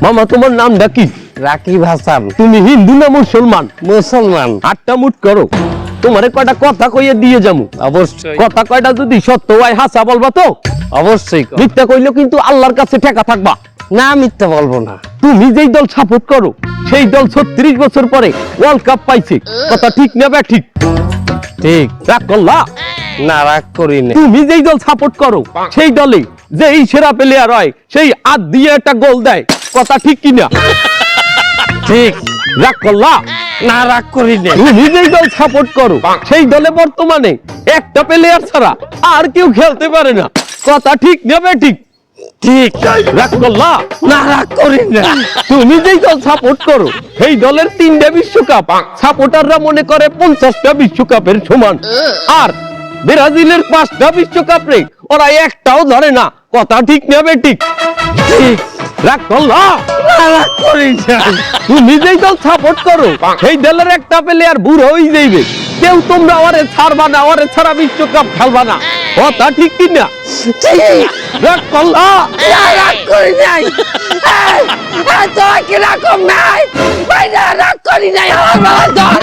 মামা তোমার নামটা কি? রাকিব হাসান। তুমি হিন্দু না মুসলমান? মুসলমান। আটটা মুট করো, তোমারে কয়টা কথা কইয়ে দিয়ে যাবো। অবশ্যই। কথা কয়টা যদি সত্য হয় হাসা বলবা তো? অবশ্যই। মিথ্যা কইলেও কিন্তু আল্লাহর কাছে ঠেকা থাকবা। না, মিথ্যা বলবো না। তুমি যেই দল সাপোর্ট করো সেই দল 36 বছর পরে ওয়ার্ল্ড কাপ পাইছে, কথা ঠিক না বে ঠিক? ঠিক। রাগ করলা? না, রাগ করি না। তুমি যেই দল সাপোর্ট করো সেই দলে যে এই সেরা প্লেয়ার হয় সেই হাত দিয়ে একটা গোল দেয়, কথা ঠিক কিনা? ঠিক। রাগ করলা? না, রাগ করি না। তুমি যেই দল সাপোর্ট করো সেই দলে বর্তমানে একটা প্লেয়ার ছাড়া আর কেউ খেলতে পারে না, কথা ঠিক না বে ঠিক? ঠিক। রাগ করলা? না, রাগ করি না। তুমি যেই দল সাপোর্ট করো সেই দলের 3টা বিশ্বকাপ সাপোর্টাররা মনে করে 50টা বিশ্বকাপের সমান, আর ব্রাজিলের 5টা বিশ্বকাপ রে ওরা একটাও ধরে না, কথা ঠিক না বে ঠিক? ঠিক। রাগ করলা? না, রাগ করি না। তুমি যেই দল সাপোর্ট করো সেই দলের একটা প্লেয়ার বুড়ো হয়ে যাইবে, কেউ তোমরা ওরে ছাড়বা না, ওরে ছাড়া বিশ্বকাপ খেলবা না, কথা ঠিক কিনা? ঠিক। রাগ করলা? না, রাগ করি নাই। তোরা কি রকম নাই? ভাই, না, রাগ করি নাই। আমার বেলায় ধর।